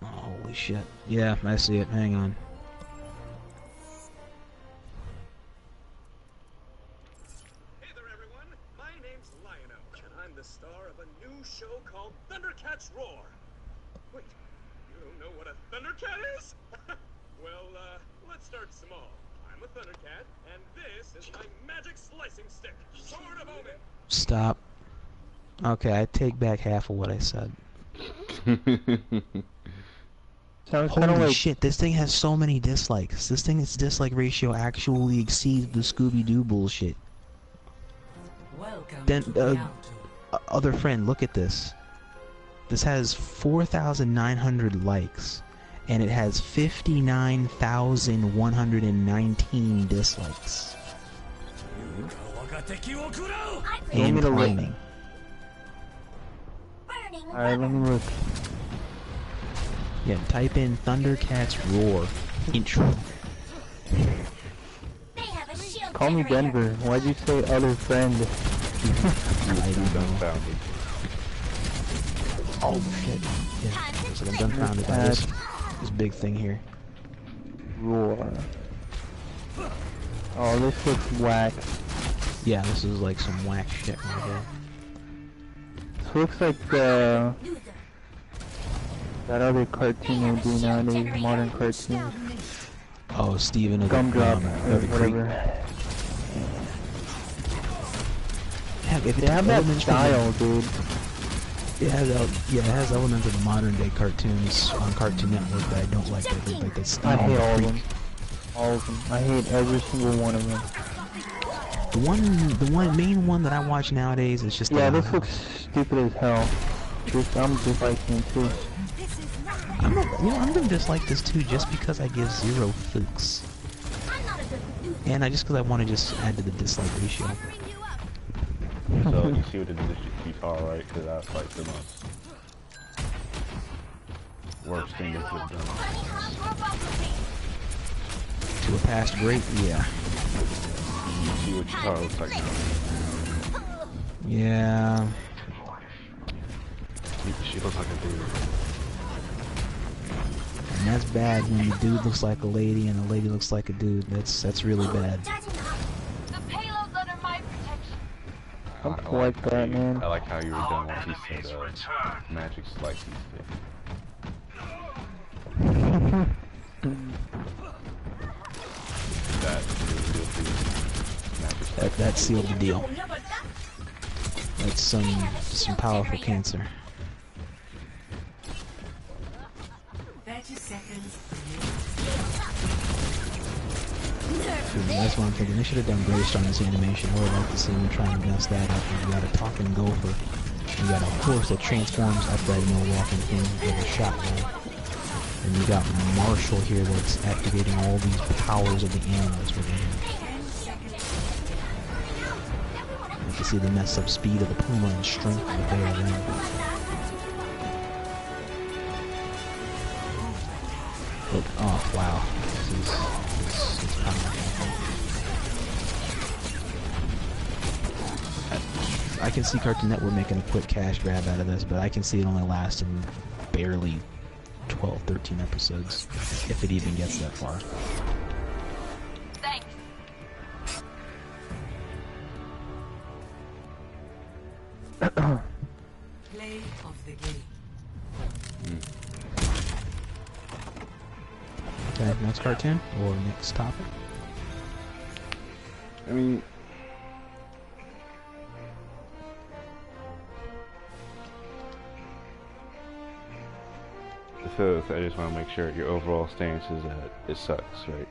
Holy shit. Yeah, I see it. Hang on. Hey there, everyone. My name's Lion-O, and I'm the star of a new show called Thundercats Roar. Wait, you don't know what a Thundercat is? Well, let's start small. I'm a Thundercat, and this is my magic slicing stick, Sword of Omen. Stop. Okay, I take back half of what I said. Sounds kind of Holy like shit, this thing has so many dislikes. This thing's dislike ratio actually exceeds the Scooby-Doo bullshit. Welcome Then, to the Alto. other friend, look at this. This has 4,900 likes, and it has 59,119 dislikes. And me to look. climbing. Burning. Alright, let me look. Yeah, type in Thundercats Roar intro. They have a shield Call me generator. Denver. Why'd you say other friend? I don't know. Dumbfounded. Oh shit. Yeah, so I'm dumbfounded by this big thing here. Roar. Oh, this looks whack. Yeah, this is like some whack shit right here. This looks like that other cartoon they do nowadays, modern cartoons. Oh, Steven of the Gumdrop or of the Creek. whatever. Heck, if it They have that elements from style, dude. It has it has elements of the modern day cartoons on Cartoon Network that I don't like. Like that Steven I hate of the all of Creek. them. All of them. I hate every single one of them. The main one that I watch nowadays is just Yeah, the, this looks stupid as hell. I'm disliking it too. I'm gonna dislike this too just because I give 0 flukes. I'm not a good dude. And just because I want to just add to the dislike ratio. So you see what it did to guitar, right? Because that's like the most worst thing they could have done. To a past great, yeah. You see what guitar looks like now. Yeah. She looks like a dude. And that's bad when the dude looks like a lady and the lady looks like a dude. That's really bad. The payload's under my protection. I like that, man. I like how you were done when he said magic slices thing. That sealed the deal. That's some powerful cancer. 30 seconds. Dude, that's what I'm thinking. They should have done Grace on this animation. I would like to see them trying to mess that up. You got a talking gopher. You got a horse that transforms up that walking thing with a shotgun. And you got Marshall here that's activating all these powers of the animals within him. You can see the messed up speed of the puma and strength of the bear then. Look, oh wow. This is powerful. I can see Cartoon Network making a quick cash grab out of this, but I can see it only lasting barely 12, 13 episodes, if it even gets that far. Thanks. Play of the game. Okay, next cartoon, or next topic? I mean, so I just want to make sure your overall stance is that it sucks, right?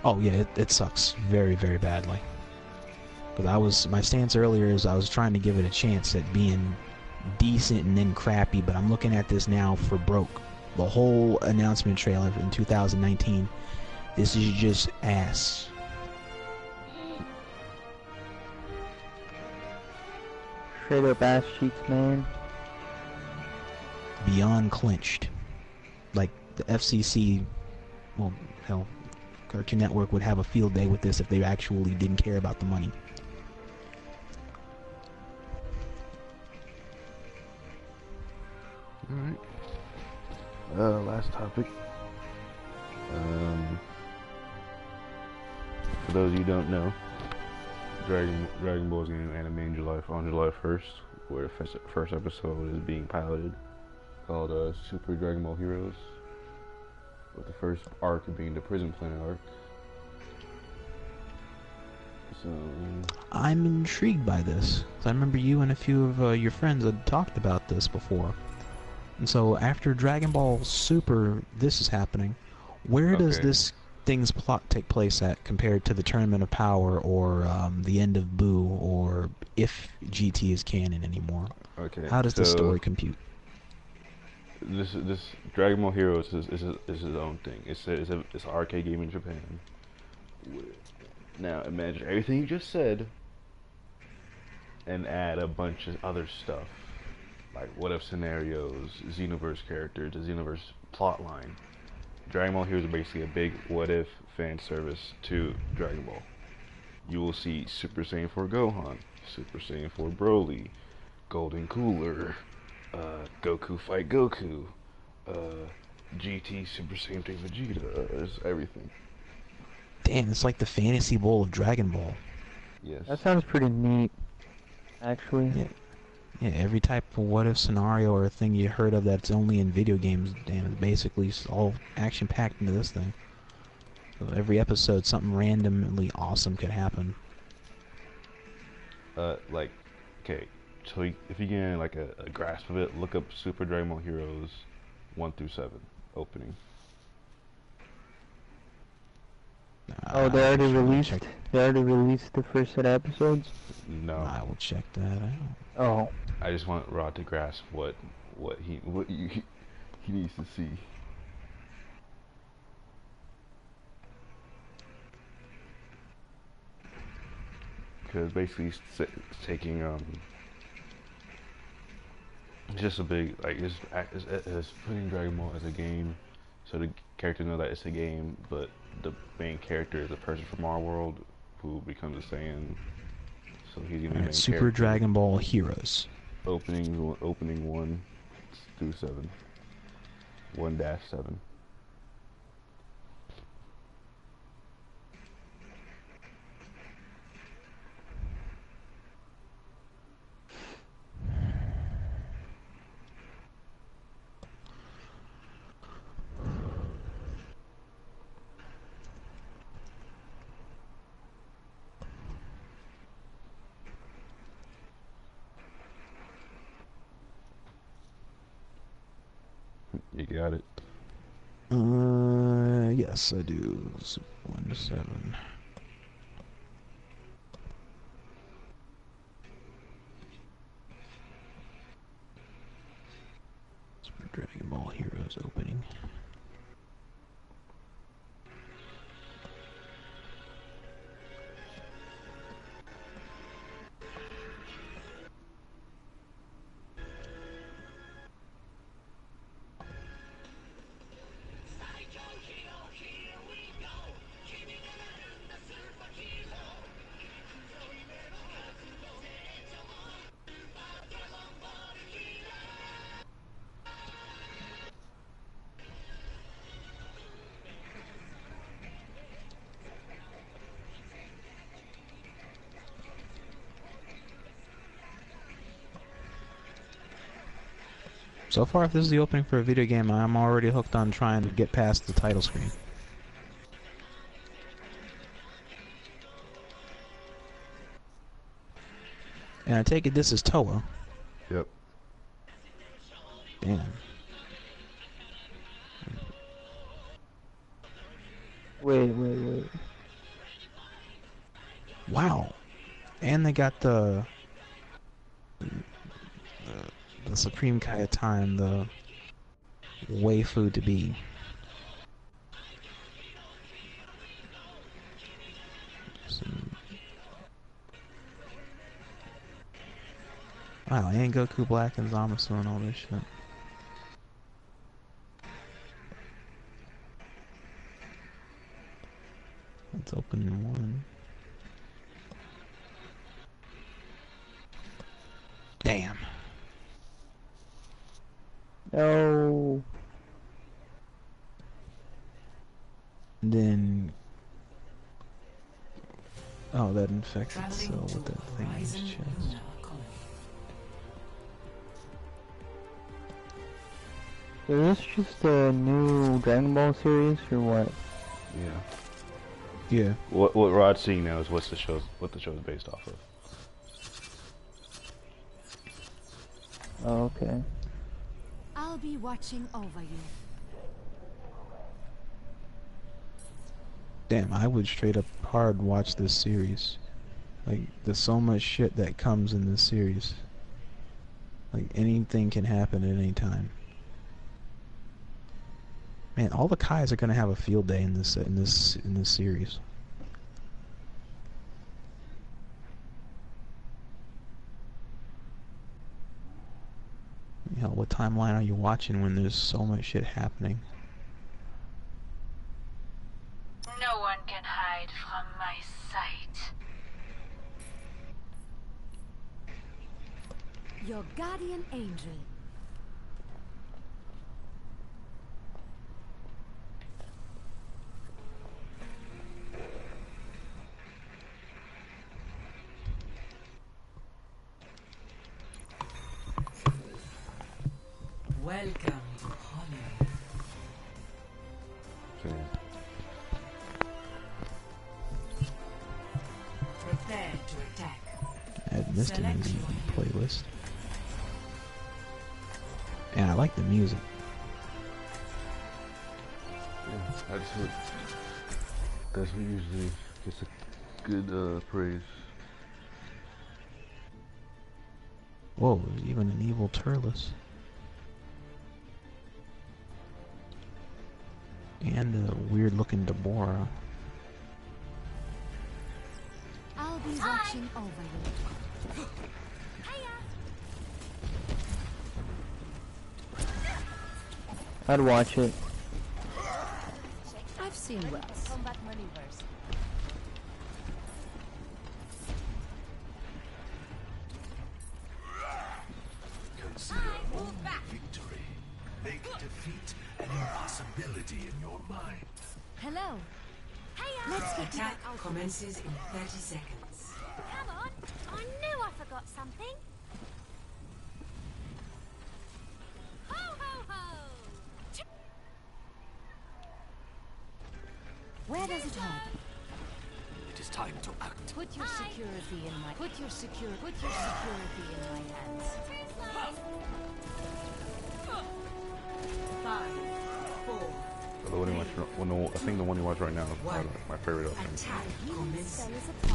Oh yeah, it sucks very, very badly. But my stance earlier is I was trying to give it a chance at being decent and then crappy, but I'm looking at this now for broke. The whole announcement trailer in 2019, this is just ass. Straight up ass cheeks, man. Beyond clinched. Like the FCC, well, hell, Cartoon Network would have a field day with this if they actually didn't care about the money. Alright. Last topic. For those of you who don't know, Dragon Ball is getting an anime on July 1st, where the first episode is being piloted, called Super Dragon Ball Heroes, with the first arc being the Prison Planet arc. So I'm intrigued by this. 'Cause I remember you and a few of your friends had talked about this before. And so after Dragon Ball Super, this is happening. Where does Okay. this thing's plot take place at compared to the Tournament of Power or the end of Boo or if GT is canon anymore? Okay. How does so the story compute? this Dragon Ball Heroes is his own thing. It's an arcade game in Japan. Now imagine everything you just said, and add a bunch of other stuff, like what if scenarios, Xenoverse characters, the Xenoverse plotline. Dragon Ball Heroes is basically a big what if fan service to Dragon Ball. You will see Super Saiyan 4 Gohan, Super Saiyan 4 Broly, Golden Cooler, Goku fight Goku, GT Super Saiyan 3 Vegeta, it's everything. Damn, it's like the Fantasy Bowl of Dragon Ball. Yes. That sounds pretty neat, actually. Yeah. Yeah, every type of what-if scenario or thing you heard of that's only in video games, damn, it's basically all action-packed into this thing. So every episode, something randomly awesome could happen. Like, okay, so if you get like a grasp of it, look up Super Dragon Ball Heroes 1 through 7 opening. Oh, they already released. They already released the first set of episodes. No, I will check that out. Oh, I just want Rod to grasp what he needs to see. Because basically it's taking just a big like it's putting Dragon Ball as a game, so the characters know that it's a game, but the main character is a person from our world who becomes a Saiyan. So he's gonna be main Super character. Dragon Ball Heroes. Opening 1 through 7. 1-7. You got it. Yes, I do. 1 to 7. Super Dragon Ball Heroes opening. So far, if this is the opening for a video game, I'm already hooked on trying to get past the title screen. And I take it this is Toa. Yep. Damn. wait. Wow. And they got the Supreme Kaiotan, the waifu to be. Wow, and Goku Black and Zamasu and all this shit. Let's open in 1. Damn. No. And then... Oh, that infected Traveling cell to with that thing in his Horizon chest. Lunar Colony. Is this just a new Dragon Ball series or what? Yeah. Yeah. What Rod's seeing now is what the show's based off of. Oh, okay. I'll be watching over you. Damn, I would straight up hard watch this series. Like, there's so much shit that comes in this series. Like, anything can happen at any time. Man, all the Kais are gonna have a field day in this series. You know, what timeline are you watching when there's so much shit happening? No one can hide from my sight. Your guardian angel. Welcome to Hollywood. Okay. Prepare to attack. Add this to my Select your playlist. And I like the music. Yeah, that's what usually gets a good praise. Whoa, there's even an evil Turles. And a weird looking Deborah. I'll be watching over you. I'd watch it. I've seen worse. Combat maneuvers. Consider victory. Make defeat an impossibility in your mind. Hello. Let's get to that Attack outfit. commences in 30 seconds. Come on. I knew I forgot something. Ho ho ho! Where does it hurt? It is time to act. Put your security in my security in my hands. 5, 4, The one you watch, I think the one you watch right now is probably my favorite of them. attack commences.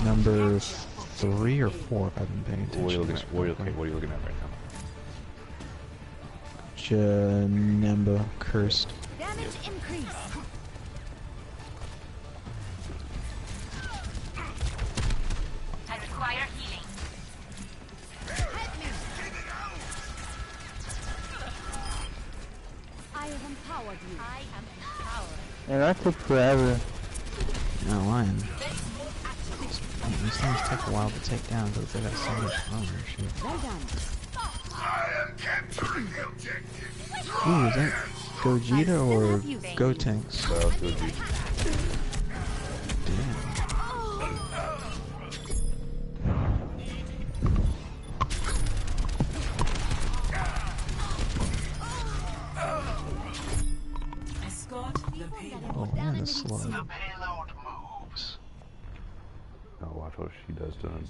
Number 3 or 4 if I've been paying attention. What are you to looking this at? What are you looking at right now? Janemba Cursed. Damage increase. I require healing. I have empowered you. I am empowered. And that took forever. Not lying. These things take a while to take down because they got so much armor shit. Well done. I am capturing the objective. Ooh, is that Gogeta or Gotenks? So let's go deep. Damn. Escort the payload. Oh, man, the slug. The payload moves. Now watch what she does to him.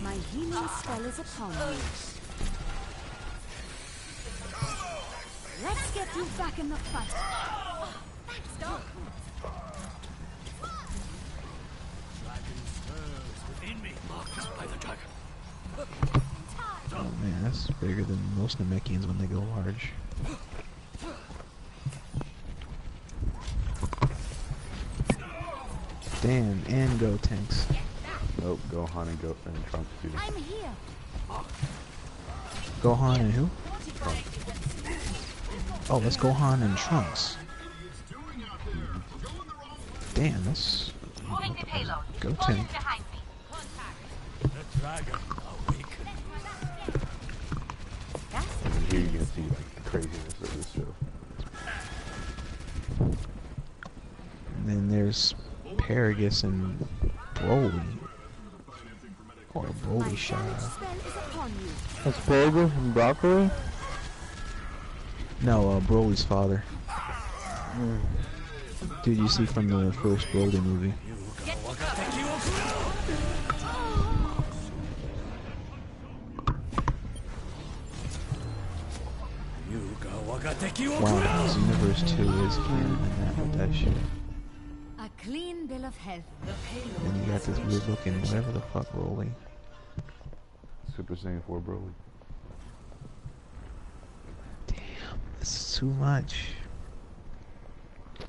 My healing spell is upon you. Let's get you back in the fight. Thanks, Doc. By the dragon. Oh man, that's bigger than most Namekians when they go large. Damn, and Gotenks. Nope, Gohan and Trunks too. I'm here. Gohan and who? Oh, that's Gohan and Trunks. Damn, that's Moving the payload. Goten. Falling behind me. The dragon awakens. And here you can see like the craziness of this show. And then there's Paragus and Broly. Or My Broly damage Shadow. spell is upon you. Asparagus and broccoli? No, Broly's father. Dude, you see from the first Broly movie. Wow, Xenoverse 2 is canon and that with that shit. A clean bill of health. And you got this weird looking whatever the fuck Broly. Super Saiyan 4 Broly. Damn, this is too much.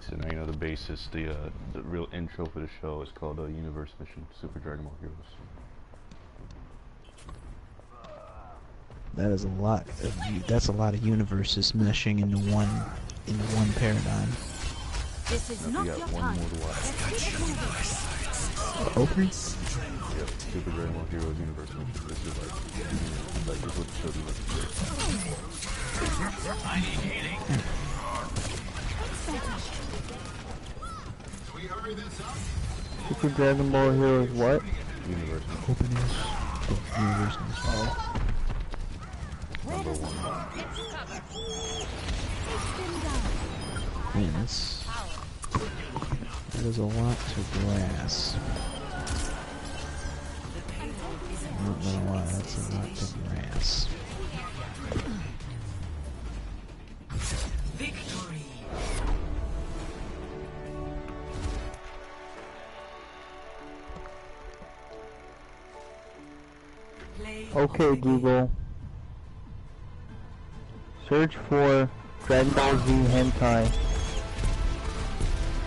So now you know the basis, the real intro for the show is called Universe Mission Super Dragon Ball Heroes. That is a lot of that's a lot of universes meshing into one paradigm. This is Now not we got your one time. more to watch. Open? Yep, Super Dragon Ball Heroes Universe Mission. This is like this is what the show is. Super Dragon Ball Heroes what? Universe Mission. Open-ish. Oh, universe. Oh. Number 1. Man, that is a lot to grasp. I'm not gonna lie, that's a lot to grasp. Victory. Okay, Google. Search for Dragon Ball Z hentai.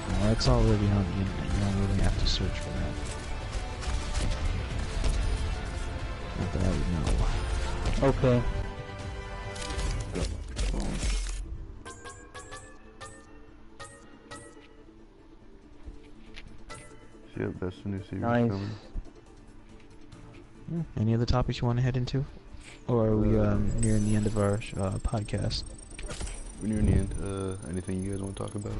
Well, that's already on the internet. You don't really have to search for that. Not that I would know. Okay. Yep, that's the new series Nice. coming. Any other topics you want to head into? Or are we nearing the end of our podcast? We're nearing the end. Anything you guys want to talk about?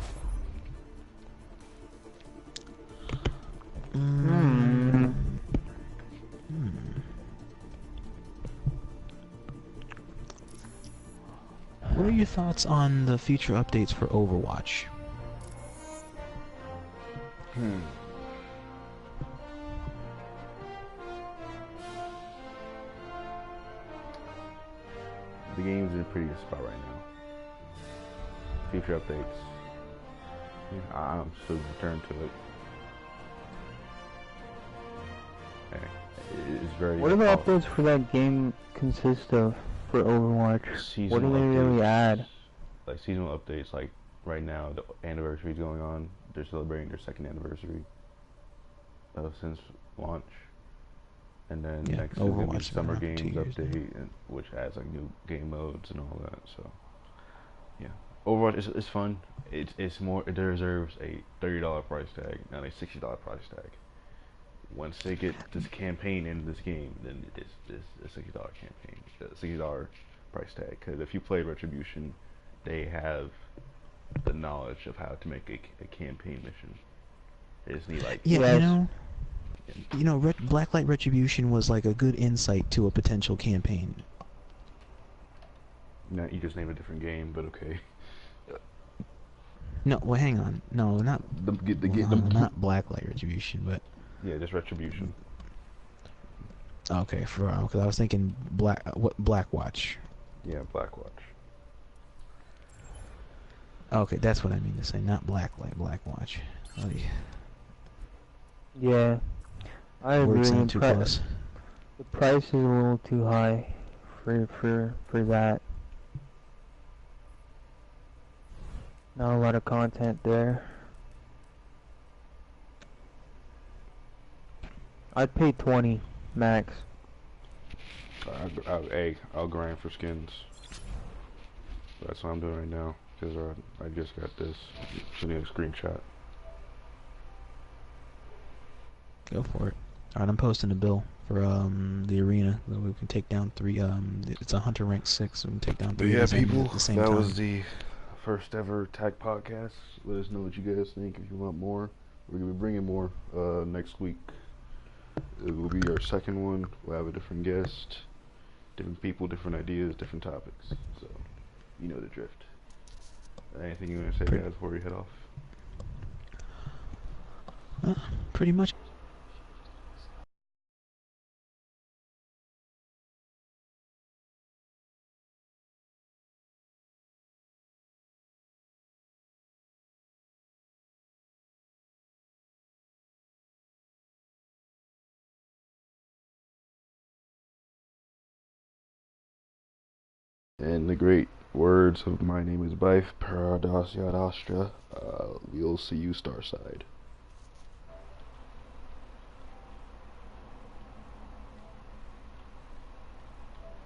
What are your thoughts on the future updates for Overwatch? The game's in a pretty good spot right now. Future updates. Yeah, I'm still returned to it. Hey, it's very. What do the updates for that game consist of for Overwatch? What do Seasonal they really updates. add? Like seasonal updates, like right now the anniversary is going on. They're celebrating their 2nd anniversary since launch. And then Yeah, next is gonna be Overwatch the has been Summer around for 2 Games years now. update, which adds like new game modes and all that. So, yeah, Overwatch is fun. It's more. It deserves a $30 price tag, not a $60 price tag. Once they get this campaign into this game, then it's a $60 campaign, $60 price tag. Because if you play Retribution, they have the knowledge of how to make a campaign mission. They just need like Yeah, Yes. you know, Blacklight Retribution was like a good insight to a potential campaign. you just name a different game, but okay. No, well, hang on. No, not not Blacklight Retribution, but Yeah, just Retribution. okay, because I was thinking Blackwatch. Yeah, Blackwatch. Okay, that's what I mean to say, not Blacklight, Blackwatch. Oh, yeah. Yeah, I agree. Words sound too close. The price is a little too high for that. Not a lot of content there. I'd pay 20 max. I'll grind for skins. That's what I'm doing right now, because I just got this. Send you a screenshot. Go for it. Alright, I'm posting a bill for the arena. So we can take down 3. It's a hunter rank 6. So we can take down 3 at the same time. That was the first ever T.A.C.T podcast. Let us know what you guys think. If you want more, we're gonna be bringing more next week. It will be our 2nd one. We'll have a different guest, different people, different ideas, different topics. So, you know the drift. Anything you want to say, guys, before we head off? Pretty much. In the great words of my name is Bife, Paradasya Astra, we'll see you Starside.